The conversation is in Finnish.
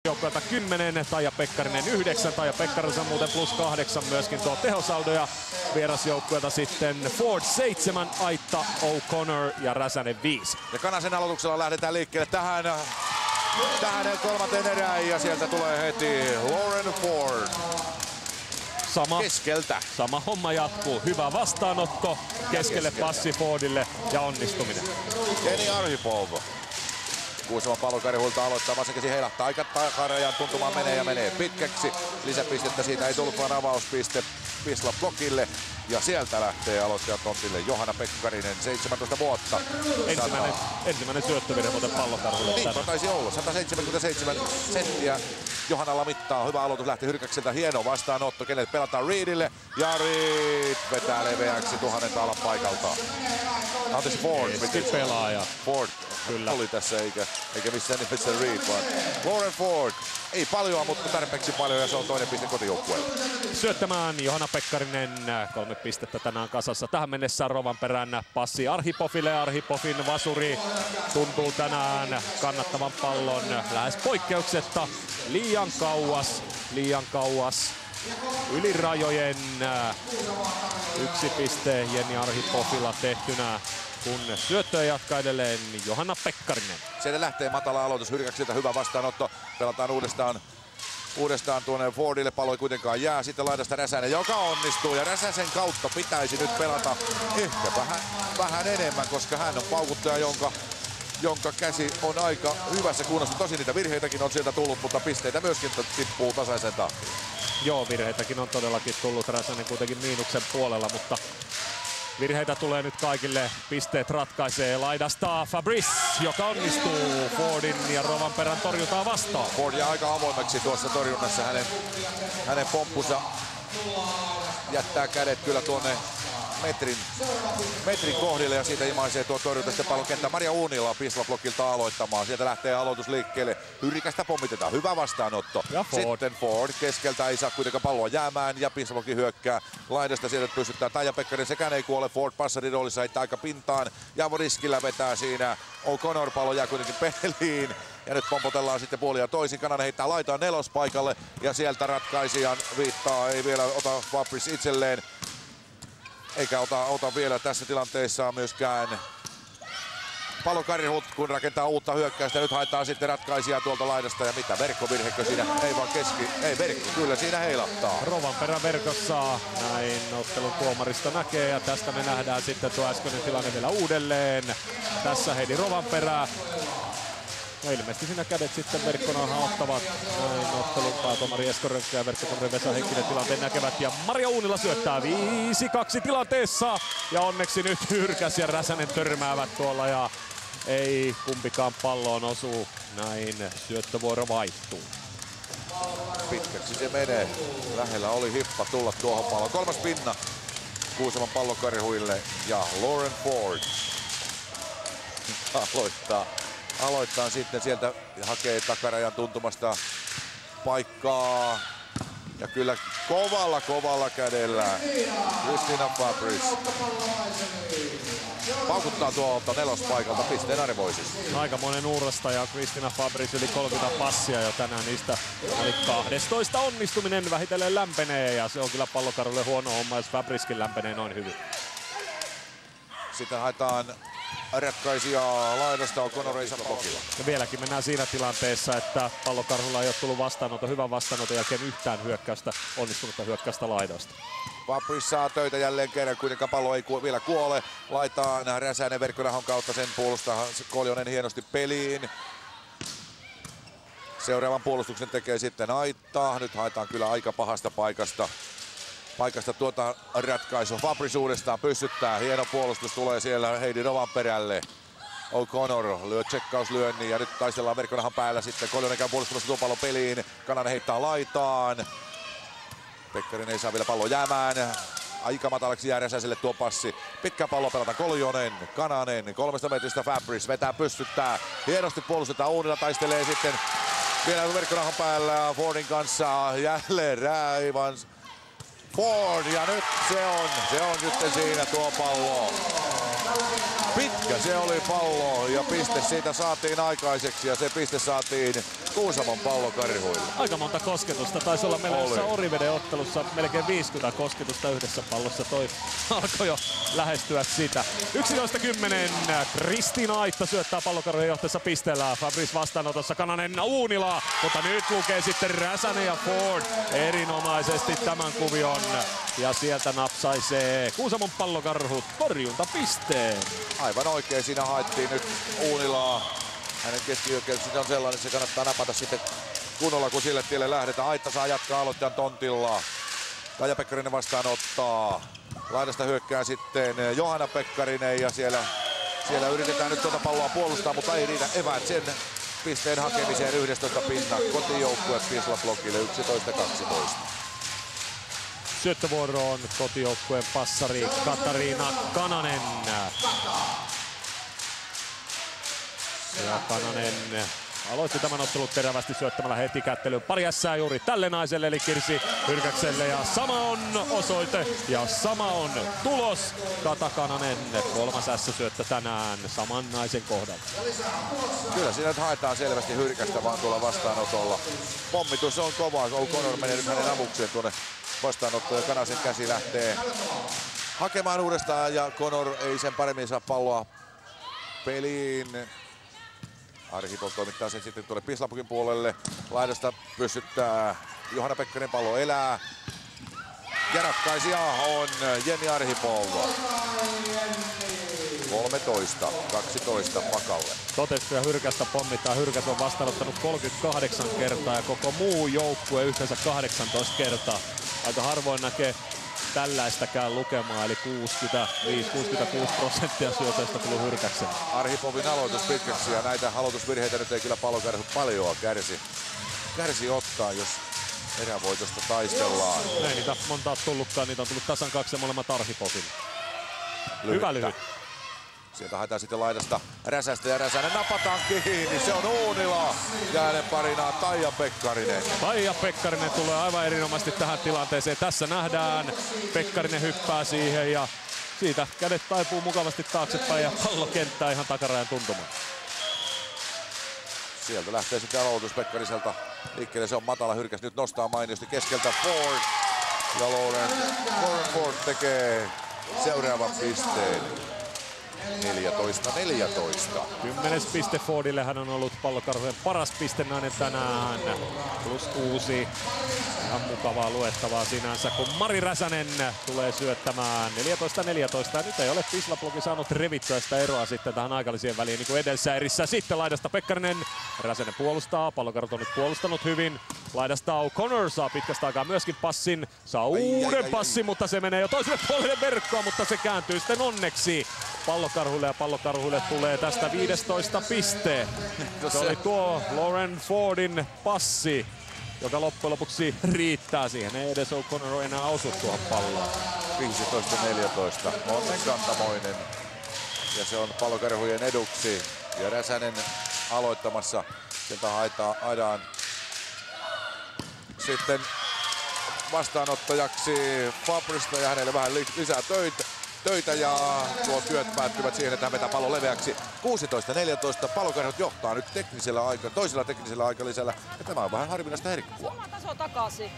joukkueelta 10, Taija Pekkarinen 9, Taija Pekkarisen muuten +8 myöskin tuo tehosaldo ja vierasjoukkueelta sitten Ford 7, Aitta, O'Connor ja Räsänen 5. Ja Kanasen aloituksella lähdetään liikkeelle tähän kolmanteen erään ja sieltä tulee heti Lauren Ford. Keskeltä. Sama homma jatkuu. Hyvä vastaanotto. Keskelle passi Fordille ja onnistuminen. Jenni Arhipov. Kuuseman pallokarihuilta aloittaa, vasenkäsi heilahtaa aika takarajan tuntumaan menee pitkäksi. Lisäpistettä siitä ei tullut, vaan avauspiste Wisla blokille. Ja sieltä lähtee aloittajan tontille Johanna Pekkarinen, 17 vuotta. Ensimmäinen syöttövirhe muuten Pallokarhulle. Niin, taisi olla. 177 senttiä. Johannalla mittaa. Hyvä aloitus lähti Hyrkäkseltä. Hieno vastaanotto. Kenelle pelataan Reedille. Ja Reed vetää leveäksi 1000 taalan paikalta. Anteeksi Ford. Pelaaja. Ford. Kyllä. Oli tässä eikä missään nimessä Reed, vaan Lauren Ford. Ei paljon, mutta tarpeeksi paljon ja se on toinen piste kotijoukkueelle. Syöttämään Johanna Pekkarinen 3 pistettä tänään kasassa. Tähän mennessä Rovanperän passi Arhipoville. Arhipovin vasuri tuntuu tänään kannattavan pallon lähes poikkeuksetta liian kauas. Yli rajojen 1 piste Jenni Arhipovilla tehtynä. Kun syöttöä jatkaa edelleen Johanna Pekkarinen. Sieltä lähtee matala aloitus Hyrkäksiltä, hyvä vastaanotto. Pelataan uudestaan tuonne Fordille, pallo ei kuitenkaan jää. Sitten laidasta Räsänen, joka onnistuu. Ja Räsäsen kautta pitäisi nyt pelata ehkä vähän enemmän, koska hän on paukuttaja, jonka käsi on aika hyvässä kunnossa. Tosin niitä virheitäkin on sieltä tullut, mutta pisteitä myöskin tippuu tasaisen tahtiin. Joo, virheitäkin on todellakin tullut. Räsänen kuitenkin miinuksen puolella, mutta virheitä tulee nyt kaikille. Pisteet ratkaisee laidasta Fabrice, joka onnistuu Fordin ja Rovanperän torjuntaa vastaan. Ford jää aika avoimeksi tuossa torjunnassa. Hänen pomppunsa jättää kädet kyllä tuonne metrin kohdille ja siitä imaisee tuo torjunta sitten pallon kenttä. Maria Uunila Wisla-blokilta aloittamaan. Sieltä lähtee aloitus liikkeelle. Hyrikästä pommitetaan. Hyvä vastaanotto. Sitten Ford keskeltä ei saa kuitenkaan palloa jäämään ja Wisla-bloki hyökkää laidasta. Sieltä pystytään. Taija Pekkarinen sekään ei kuole. Ford passarin roolissa heittää aika pintaan. Javo riskillä vetää siinä. O'Connor pallo jää kuitenkin peliin. Ja nyt pompotellaan sitten puolia ja toisin. Kananen heittää laitaan nelospaikalle ja sieltä ratkaisijan viittaa. Ei vielä ota Fabrice itselleen. Eikä ota vielä tässä tilanteessa myöskään Pallokarhut, kun rakentaa uutta hyökkäystä. Nyt haetaan sitten ratkaisijaa tuolta laidasta. Ja mitä, verkkovirhekö siinä? Ei vaan ei verkko, kyllä siinä heilahtaa. Rovanperän verkossa näin ottelun tuomarista näkee. Ja tästä me nähdään sitten tuo äskeinen tilanne vielä uudelleen. Tässä Heidi Rovanperä. No ilmeisesti siinä kädet sitten verkkonaan ottavat. Näin ottelun päätuomari Esko Rönkkä ja verkkotuomari Vesa Heikkinen tilanteen näkevät. Ja Maria Uunila syöttää 5-2 tilanteessa. Ja onneksi nyt Hyrkäs ja Räsänen törmäävät tuolla ja ei kumpikaan palloon osu. Näin syöttövuoro vaihtuu. Pitkäksi se menee. Lähellä oli hippa tulla tuohon palloon. 3. pinna Kuusamon Pallokarhuille ja Lauren Ford aloittaa sitten sieltä ja hakee takarajan tuntumasta paikkaa. Ja kyllä kovalla kädellä Christina Fabrice paukuttaa tuolta nelospaikalta pisteen arvoisesti. Aikamoinen uurastaja Christina Fabrice, yli 30 passia jo tänään, niistä oli 12 onnistuminen, vähitellen lämpenee ja se on kyllä Pallokarhulle huono homma, jos Fabricekin lämpenee noin hyvin. Sitten haetaan ratkaisijaa laidasta, O'Connor ei saa blokilla. Ja vieläkin mennään siinä tilanteessa, että Pallokarhulla ei ole tullut hyvän vastaanoton jälkeen yhtään onnistunutta hyökkäystä laidasta. Fabrice saa töitä jälleen kerran, kuitenkaan pallo ei vielä kuole. Laitaan Räsänen verkkonahon kautta, sen puolustaa Koljonen hienosti peliin. Seuraavan puolustuksen tekee sitten Aitta. Nyt haetaan kyllä aika pahasta paikasta tuota ratkaisua. Fabrice uudestaan pystyttää. Hieno puolustus tulee siellä Heidi Rovanperälle. O'Connor lyö tsekkauslyönnin ja nyt taistellaan verkkonahan päällä sitten. Koljonen käy puolustamassa tuon pallon peliin. Kananen heittää laitaan. Pekkarinen ei saa vielä pallo jäämään. Aika matalaksi jää Räsäselle tuo passi. Pitkä pallo pelata Koljonen. Kananen 3 metristä Fabrice vetää pystyttää. Hienosti puolustetaan. Uunila taistelee sitten vielä verkkonahan päällä Fordin kanssa. Jälleen Räivans. Ford ja nyt se on sitten siinä tuo pallo. Ja se oli pallo ja piste siitä saatiin aikaiseksi ja se piste saatiin Kuusamon Pallokarhuille. Aika monta kosketusta. Taisi olla meillä jossain Oriveden ottelussa melkein 50 kosketusta yhdessä pallossa. Toi alkoi jo lähestyä sitä. 11-10. Kristiina Aitta syöttää Pallokarhujen johteessa pisteellä. Fabrice vastaanotossa, Kananen Uunila. Mutta nyt lukee sitten Räsänen ja Ford erinomaisesti tämän kuvion. Ja sieltä napsaisee Kuusamon Pallokarhut torjuntapisteen. Aivan oikein, siinä haettiin nyt Uunilaa. Hänen keskihyökkäyksensä on sellainen, että se kannattaa napata sitten kunnolla, kun sille tielle lähdetään. Aitta saa jatkaa aloittajan tontilla. Kaija Pekkarinen vastaanottaa. Laidasta hyökkää sitten Johanna Pekkarinen ja siellä yritetään nyt tuota palloa puolustaa, mutta ei riitä eväät sen pisteen hakemiseen. 11 pinnan kotijoukkue Wisla-blokille 11-12. Syöttövuoroon kotijoukkueen passari Katariina Kananen. Ja Kananen aloitti tämän ottelun terävästi syöttämällä heti kättelyyn. Pari ässää juuri tälle naiselle eli Kirsi Hyrkäkselle. Ja sama on osoite ja sama on tulos. Kata Kananen, 3. ässäsyöttö tänään saman naisen kohdalla. Kyllä siinä nyt haetaan selvästi Hyrkästä vaan tuolla vastaanotolla. Pommitus on kova. O'Connor menee nyt hänen avukseen tuonne vastaanottoon ja Kanasen käsi lähtee hakemaan uudestaan ja Connor ei sen paremmin saa palloa peliin. Arhipov toimittaa sen sitten tuolle Pislapukin puolelle. Laidasta pystyttää Johanna Pekkarinen, pallo elää. Ja ratkaisija on Jenni Arhipov. 13-12 Pakalle. Totestu ja Hyrkästä pommittaa. Hyrkäs on vastaanottanut 38 kertaa ja koko muu joukkue yhteensä 18 kertaa. Aika harvoin näkee tällaistäkään lukemaa, eli 65-66% syötöistä tuli Hyrkäksen. Arhipovin aloitus pitkäksi ja näitä aloitusvirheitä nyt ei kyllä Pallokarhut paljoa kärsi ottaa, jos erävoitosta taistellaan. Ei niitä montaa tullutkaan, niitä on tullut tasan 2 ja molemmat Arhipovin. Hyvä lyhyt. Sieltä haetaan sitten laidasta Räsästä ja Räsänen napataan kiinni. Se on Uunila ja hänen parinaan Taija Pekkarinen. Taija Pekkarinen tulee aivan erinomaisesti tähän tilanteeseen. Tässä nähdään, Pekkarinen hyppää siihen ja siitä kädet taipuu mukavasti taaksepäin ja pallo kenttää ihan takarajan tuntumaan. Sieltä lähtee sitten aloitus Pekkariselta liikkeelle. Se on matala. Hyrkäs nyt nostaa mainiosti keskeltä Ford. Ja Lauren Ford tekee seuraavan pisteen. 14-14. 10. piste Fordille. Hän on ollut Pallokarhujen paras pistenainen tänään. +6. Ihan mukavaa luettavaa sinänsä, kun Mari Räsänen tulee syöttämään 14-14. Nyt ei ole Wisla-bloki saanut revittyä sitä eroa sitten tähän aikalliseen väliin, niin kuin edellisessä erissä. Sitten laidasta Pekkarinen. Räsänen puolustaa. Pallokarhut on nyt puolustanut hyvin. Laidasta O'Connor saa pitkästä aikaa myöskin passin. Saa uuden passin, mutta se menee jo toiselle puolelle verkkoa, mutta se kääntyy sitten onneksi Pallokarhuille ja Pallokarhuille tulee tästä 15 piste. Se oli tuo Lauren Fordin passi, joka loppujen lopuksi riittää siihen. Ei edes O'Connor enää osu tuohon palloon. 15-14. Onnenkantamoinen. Ja se on Pallokarhujen eduksi. Ja Räsänen aloittamassa. Sieltä haetaan sitten vastaanottajaksi Fabrista ja hänelle vähän lisää töitä ja tuo työt päättyvät siihen, että hän vetää pallon leveäksi. 16-14. Pallokarhut johtaa nyt toisella teknisellä aikalisellä ja tämä on vähän harvinaista herkkua. Sama taso takaisin.